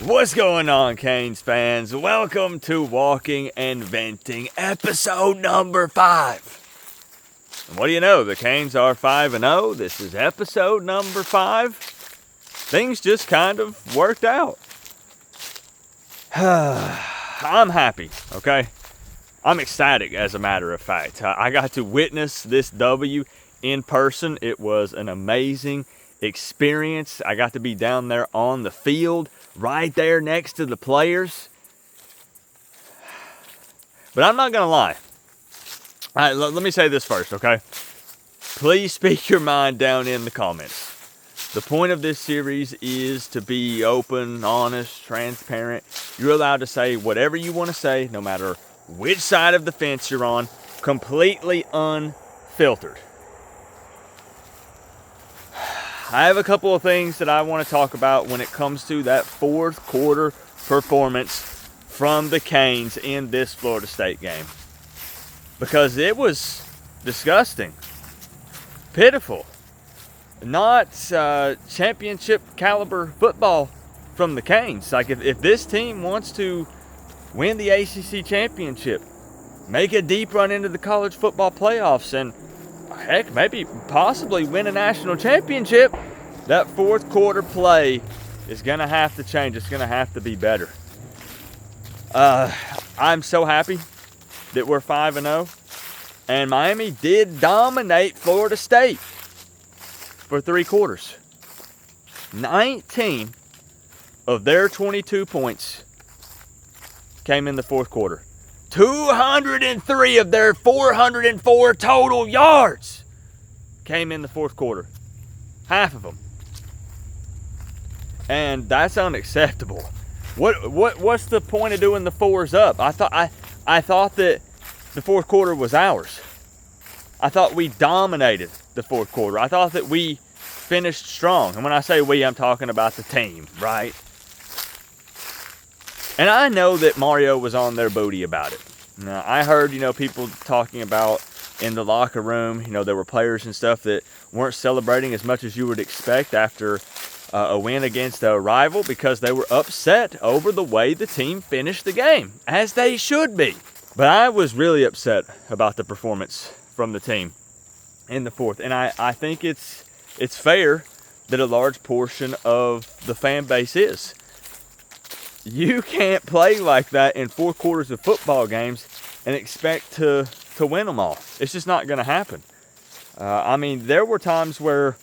What's going on, Canes fans? Welcome to Walking and Venting, episode number 5. And what do you know? The Canes are 5-0. This is episode number 5. Things just kind of worked out. I'm happy, okay? I'm ecstatic, as a matter of fact. I got to witness this W in person. It was an amazing experience. I got to be down there on the field, right there next to the players. But I'm not gonna lie. All right, let me say this first, okay? Please speak your mind down in the comments. The point of this series is to be open, honest, transparent. You're allowed to say whatever you want to say, no matter which side of the fence you're on, completely unfiltered. I have a couple of things that I want to talk about when it comes to that fourth quarter performance from the Canes in this Florida State game. Because it was disgusting, pitiful, not championship caliber football from the Canes. Like if this team wants to win the ACC championship, make a deep run into the college football playoffs, and heck, maybe possibly win a national championship, that fourth quarter play is going to have to change. It's going to have to be better. I'm so happy that we're 5-0. And Miami did dominate Florida State for 3 quarters. 19 of their 22 points came in the fourth quarter. 203 of their 404 total yards came in the fourth quarter. Half of them. And that's unacceptable. What's the point of doing the fours up? I thought that the fourth quarter was ours. I thought we dominated the fourth quarter. I thought that we finished strong. And when I say we, I'm talking about the team, right? And I know that Mario was on their booty about it. Now, I heard, people talking about in the locker room, there were players and stuff that weren't celebrating as much as you would expect after a win against a rival because they were upset over the way the team finished the game, as they should be. But I was really upset about the performance from the team in the fourth. And I think it's fair that a large portion of the fan base is. You can't play like that in 4 quarters of football games and expect to win them all. It's just not going to happen. There were times where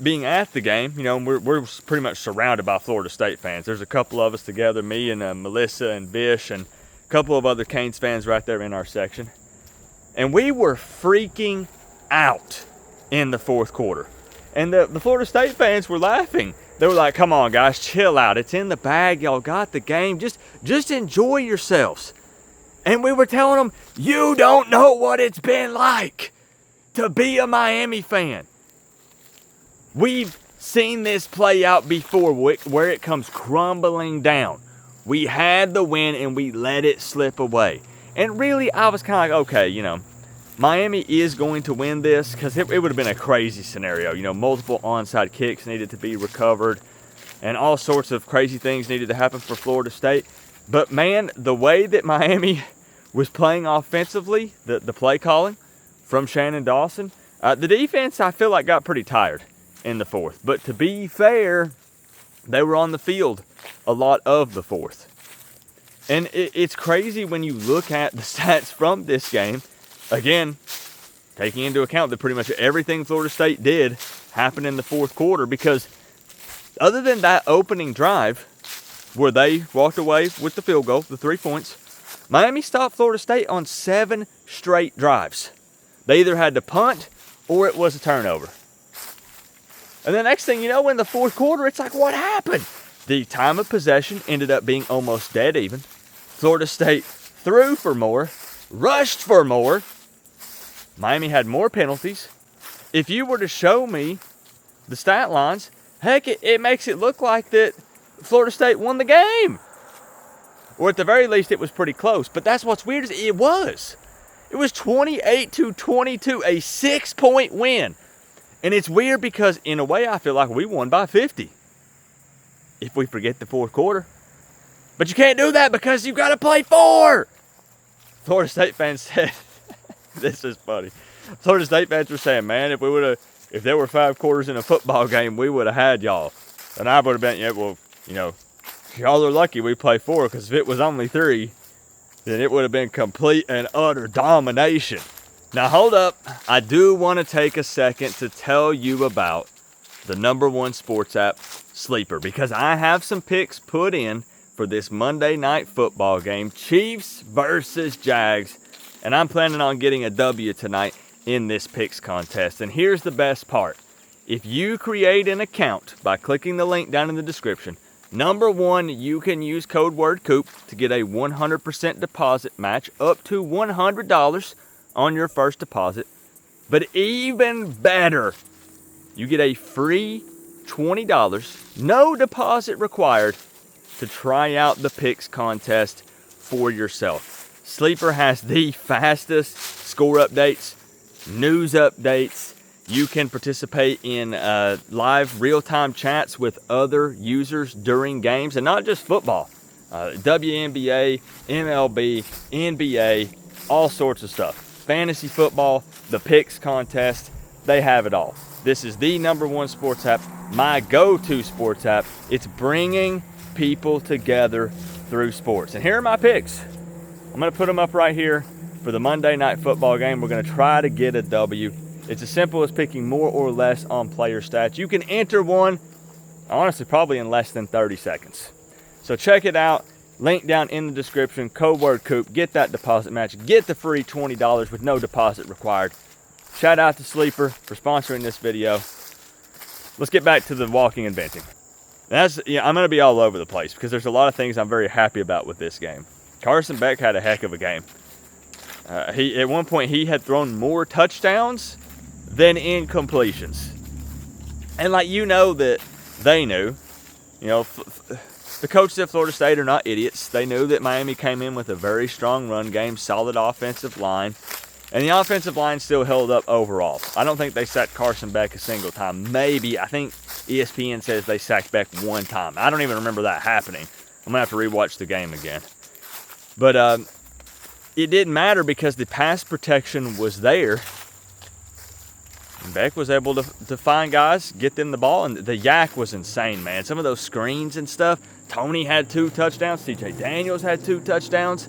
being at the game, we're pretty much surrounded by Florida State fans. There's a couple of us together, me and Melissa and Bish and a couple of other Canes fans right there in our section. And we were freaking out in the fourth quarter. And the Florida State fans were laughing. They were like, come on, guys, chill out. It's in the bag. Y'all got the game. Just enjoy yourselves. And we were telling them, you don't know what it's been like to be a Miami fan. We've seen this play out before where it comes crumbling down. We had the win and we let it slip away. And really, I was kind of like, okay, Miami is going to win this because it would have been a crazy scenario. Multiple onside kicks needed to be recovered and all sorts of crazy things needed to happen for Florida State. But, man, the way that Miami was playing offensively, the play calling from Shannon Dawson, the defense, I feel like, got pretty tired in the fourth. But to be fair, they were on the field a lot of the fourth. And it's crazy when you look at the stats from this game. Again, taking into account that pretty much everything Florida State did happened in the fourth quarter, because other than that opening drive where they walked away with the field goal, the 3 points, Miami stopped Florida State on 7 straight drives. They either had to punt or it was a turnover. And the next thing you know, in the fourth quarter, it's like, what happened? The time of possession ended up being almost dead even. Florida State threw for more, rushed for more. Miami had more penalties. If you were to show me the stat lines, heck, it makes it look like that Florida State won the game. Or at the very least, it was pretty close. But that's what's weird is it was. It was 28-22, a 6-point win. And it's weird because, in a way, I feel like we won by 50. If we forget the fourth quarter. But you can't do that because you've got to play 4. Florida State fans said, this is funny. Florida State fans were saying, man, if there were 5 quarters in a football game, we would have had y'all. And I would have been, yeah, well, you know, y'all are lucky we play 4, because if it was only 3, then it would have been complete and utter domination. Now hold up, I do want to take a second to tell you about the #1 sports app, Sleeper, because I have some picks put in for this Monday night football game, Chiefs versus Jags, and I'm planning on getting a W tonight in this picks contest. And here's the best part. If you create an account by clicking the link down in the description, #1, you can use code word COOP to get a 100% deposit match up to $100 on your first deposit. But even better, you get a free $20, no deposit required, to try out the picks contest for yourself. Sleeper has the fastest score updates, news updates. You can participate in live real-time chats with other users during games, and not just football. WNBA, MLB, NBA, all sorts of stuff. Fantasy football, the picks contest, they have it all. This is the #1 sports app, my go-to sports app. It's bringing people together through sports. And here are my picks. I'm going to put them up right here for the Monday night football game. We're going to try to get a W. It's as simple as picking more or less on player stats. You can enter one, honestly, probably in less than 30 seconds. So check it out. Link down in the description, code word COOP. Get that deposit match. Get the free $20 with no deposit required. Shout out to Sleeper for sponsoring this video. Let's get back to the walking and venting. I'm going to be all over the place because there's a lot of things I'm very happy about with this game. Carson Beck had a heck of a game. At one point, he had thrown more touchdowns than incompletions. And that they knew, the coaches at Florida State are not idiots. They knew that Miami came in with a very strong run game, solid offensive line, and the offensive line still held up overall. I don't think they sacked Carson Beck a single time. Maybe, I think ESPN says they sacked Beck 1 time. I don't even remember that happening. I'm going to have to rewatch the game again. But it didn't matter because the pass protection was there. And Beck was able to find guys, get them the ball, and the yak was insane, man. Some of those screens and stuff. Tony had 2 touchdowns. CJ Daniels had 2 touchdowns.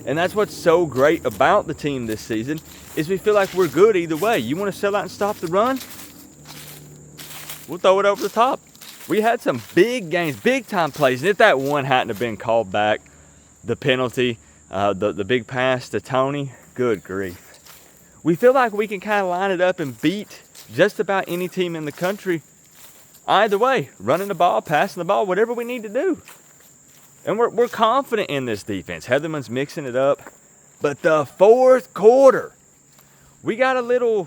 And that's what's so great about the team this season is we feel like we're good either way. You want to sell out and stop the run? We'll throw it over the top. We had some big games, big-time plays. And if that one hadn't have been called back, the penalty, the big pass to Tony, good grief. We feel like we can kind of line it up and beat just about any team in the country either way, running the ball, passing the ball, whatever we need to do. And we're confident in this defense. Heatherman's mixing it up. But the 4th quarter, we got a little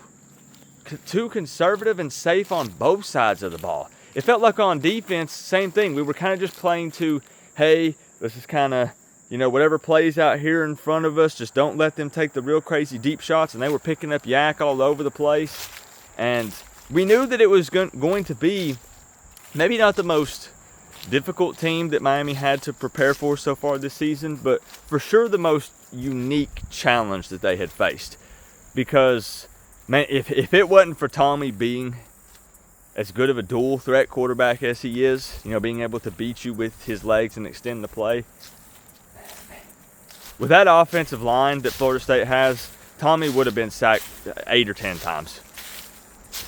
too conservative and safe on both sides of the ball. It felt like on defense, same thing. We were kind of just playing to, hey, this is kind of, whatever plays out here in front of us, just don't let them take the real crazy deep shots. And they were picking up yak all over the place. And we knew that it was going to be maybe not the most difficult team that Miami had to prepare for so far this season, but for sure the most unique challenge that they had faced. Because, man, if it wasn't for Tommy being as good of a dual threat quarterback as he is, being able to beat you with his legs and extend the play, with that offensive line that Florida State has, Tommy would have been sacked 8 or 10 times.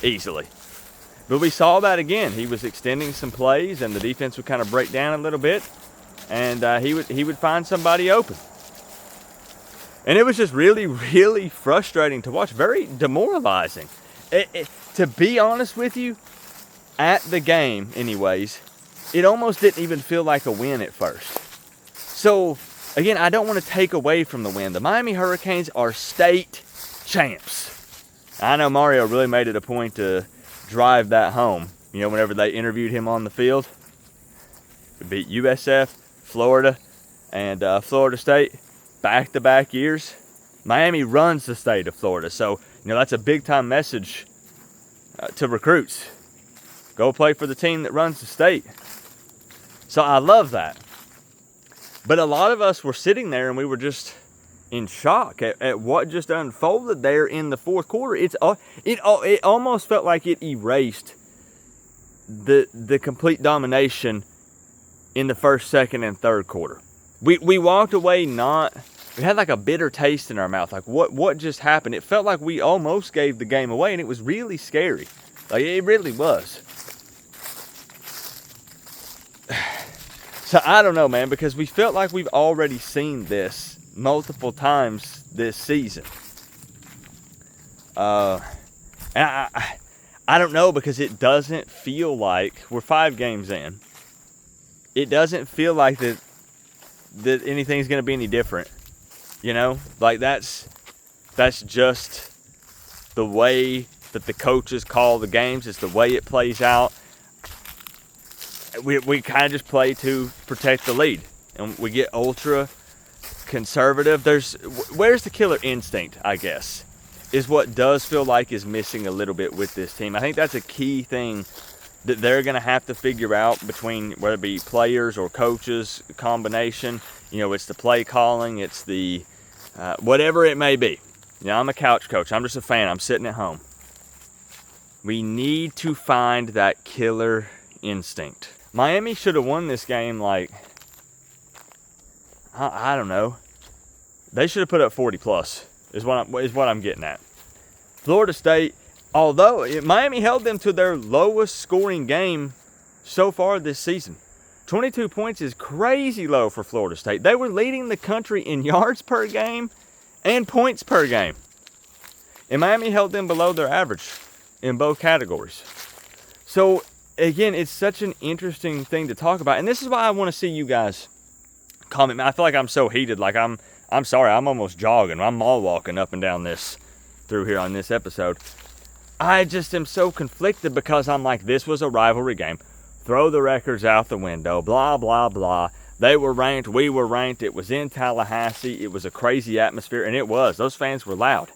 Easily. But we saw that again. He was extending some plays, and the defense would kind of break down a little bit, and he would find somebody open. And it was just really, really frustrating to watch. Very demoralizing. To be honest with you, at the game, anyways, it almost didn't even feel like a win at first. So, again, I don't want to take away from the win. The Miami Hurricanes are state champs. I know Mario really made it a point to drive that home. Whenever they interviewed him on the field, we beat USF, Florida, and Florida State back-to-back years. Miami runs the state of Florida, so that's a big-time message to recruits. Go play for the team that runs the state. So I love that. But a lot of us were sitting there and we were just in shock at what just unfolded there in the fourth quarter. It almost felt like it erased the complete domination in the first, second, and third quarter. We walked away we had like a bitter taste in our mouth. Like what just happened? It felt like we almost gave the game away, and it was really scary. Like it really was. So I don't know, man, because we felt like we've already seen this multiple times this season. And I don't know, because it doesn't feel like we're 5 games in. It doesn't feel like that anything's going to be any different. You know, like that's just the way that the coaches call the games. It's the way it plays out. We kind of just play to protect the lead, and we get ultra conservative. Where's the killer instinct, I guess, is what does feel like is missing a little bit with this team. I think that's a key thing that they're going to have to figure out, between whether it be players or coaches combination. You know, it's the play calling, it's the whatever it may be. You know, I'm a couch coach. I'm just a fan. I'm sitting at home. We need to find that killer instinct. Miami should have won this game, like, I don't know. They should have put up 40 plus, is what I'm getting at. Florida State, although Miami held them to their lowest scoring game so far this season. 22 points is crazy low for Florida State. They were leading the country in yards per game and points per game. And Miami held them below their average in both categories. So, again, it's such an interesting thing to talk about. And this is why I want to see you guys comment. I feel like I'm so heated. Like, I'm sorry, I'm almost jogging. I'm mall walking up and down through here on this episode. I just am so conflicted, because I'm like, this was a rivalry game. Throw the records out the window, blah, blah, blah. They were ranked, we were ranked. It was in Tallahassee. It was a crazy atmosphere, and it was. Those fans were loud.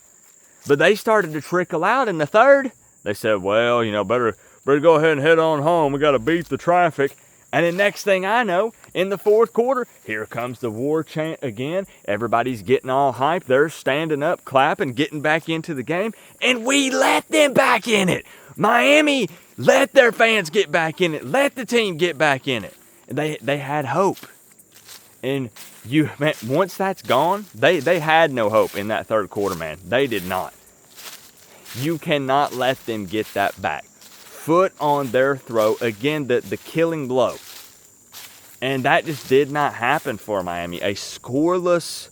But they started to trickle out in the third. They said, well, you know, better go ahead and head on home. We got to beat the traffic. And the next thing I know, in the fourth quarter, here comes the war chant again. Everybody's getting all hyped. They're standing up, clapping, getting back into the game. And we let them back in it. Miami let their fans get back in it. Let the team get back in it. They had hope. And man, once that's gone, they had no hope in that third quarter, man. They did not. You cannot let them get that back. Foot on their throat. Again, the killing blow. And that just did not happen for Miami. A scoreless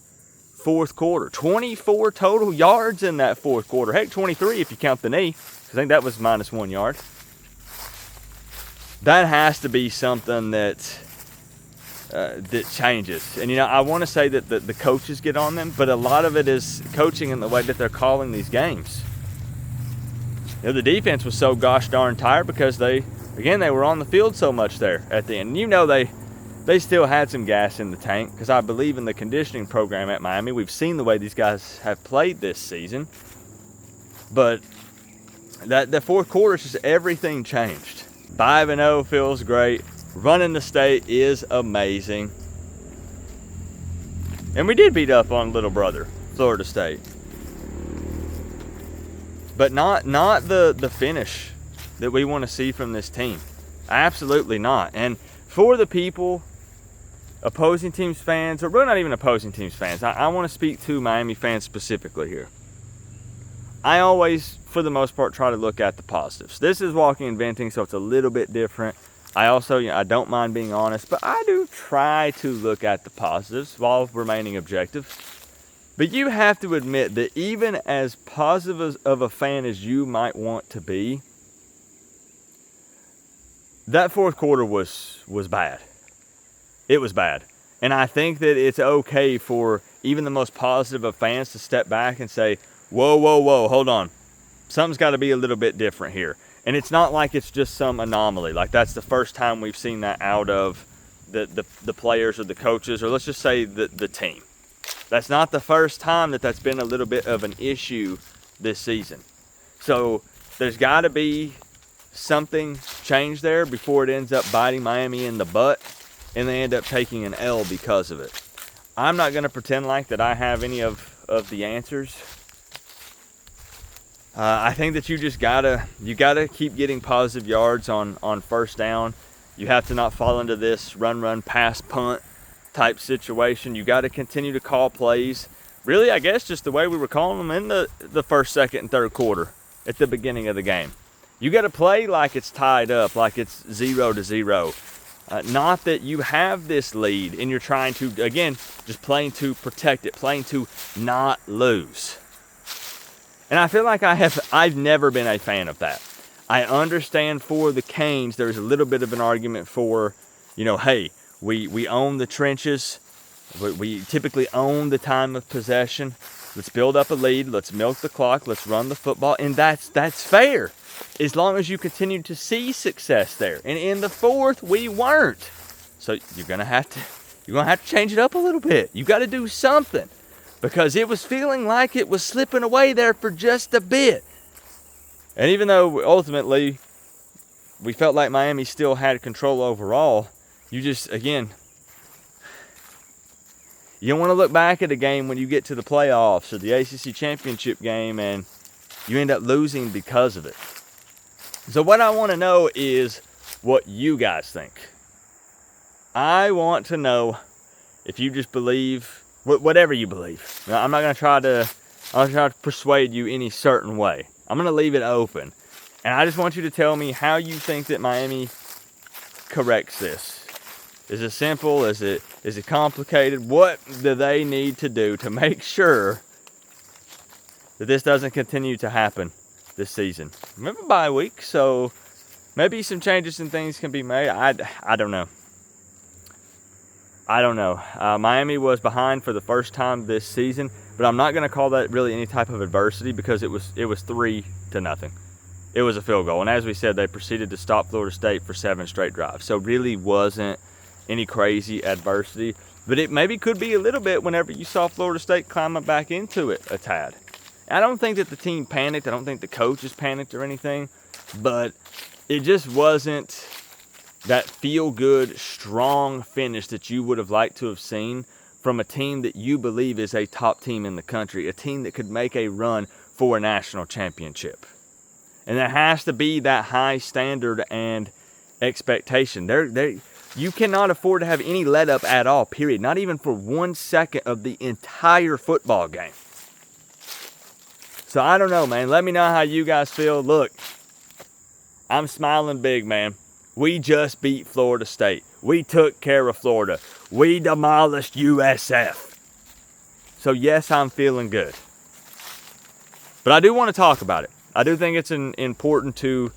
fourth quarter. 24 total yards in that fourth quarter. Heck, 23 if you count the knee. I think that was -1 yard. That has to be something that changes. And, you know, I want to say that the coaches get on them, but a lot of it is coaching in the way that they're calling these games. You know, the defense was so gosh darn tired because they were on the field so much there at the end. You know, they still had some gas in the tank, because I believe in the conditioning program at Miami. We've seen the way these guys have played this season. But the fourth quarter, just everything changed. 5-0 feels great. Running the state is amazing. And we did beat up on little brother, Florida State. But not the finish that we want to see from this team. Absolutely not. And for the people, opposing teams fans, or really not even opposing teams fans, I want to speak to Miami fans specifically here. I always, for the most part, try to look at the positives. This is walking and venting, so it's a little bit different. I also, I don't mind being honest, but I do try to look at the positives while remaining objective. But you have to admit that even as positive of a fan as you might want to be, that fourth quarter was bad. It was bad. And I think that it's okay for even the most positive of fans to step back and say, whoa, hold on. Something's got to be a little bit different here. And it's not like it's just some anomaly. Like, that's the first time we've seen that out of the players or the coaches, or let's just say the team. That's not the first time that's been a little bit of an issue this season. So there's got to be something changed there before it ends up biting Miami in the butt. and they end up taking an L because of it. I'm not going to pretend like that I have any of the answers. I think that you just gotta keep getting positive yards on first down. You have to not fall into this run, pass, punt type situation. You got to continue to call plays. Really, I guess just the way we were calling them in the first, second, and third quarter at the beginning of the game. You got to play like it's tied up, like it's 0-0. Not that you have this lead and you're trying to, again, just playing to protect it, playing to not lose. And I feel like I've never been a fan of that. I understand for the Canes, there's a little bit of an argument for, hey, we own the trenches. We typically own the time of possession. Let's build up a lead. Let's milk the clock. Let's run the football. And that's fair, as long as you continue to see success there. And in the fourth, we weren't. So you're gonna have to change it up a little bit. You got to do something, because it was feeling like it was slipping away there for just a bit. And even though ultimately we felt like Miami still had control overall, you just, again, you don't want to look back at a game when you get to the playoffs or the ACC championship game and you end up losing because of it. So what I want to know is what you guys think. I want to know if you just believe, whatever you believe. Now, I'm not going to try to persuade you any certain way. I'm going to leave it open. And I just want you to tell me how you think that Miami corrects this. Is it simple? Is it complicated? What do they need to do to make sure that this doesn't continue to happen this season? Remember bye week, so maybe some changes and things can be made. I don't know. Miami was behind for the first time this season, but I'm not going to call that really any type of adversity, because it was 3-0. It was a field goal, and as we said, they proceeded to stop Florida State for 7 straight drives. So really wasn't any crazy adversity, but it maybe could be a little bit whenever you saw Florida State climbing back into it a tad. I don't think that the team panicked. I don't think the coaches panicked or anything, but it just wasn't that feel-good, strong finish that you would have liked to have seen from a team that you believe is a top team in the country, a team that could make a run for a national championship. And there has to be that high standard and expectation. You cannot afford to have any let up at all, period. Not even for 1 second of the entire football game. So I don't know, man. Let me know how you guys feel. Look, I'm smiling big, man. We just beat Florida State. We took care of Florida. We demolished USF. So yes, I'm feeling good. But I do want to talk about it. I do think it's important to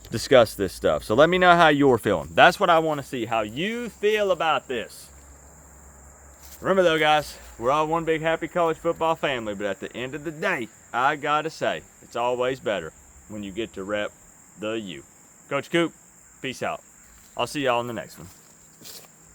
discuss this stuff. So let me know how you're feeling. That's what I want to see, how you feel about this. Remember though, guys, we're all one big happy college football family, but at the end of the day, I gotta say, it's always better when you get to rep the U. Coach Coop, peace out. I'll see y'all in the next one.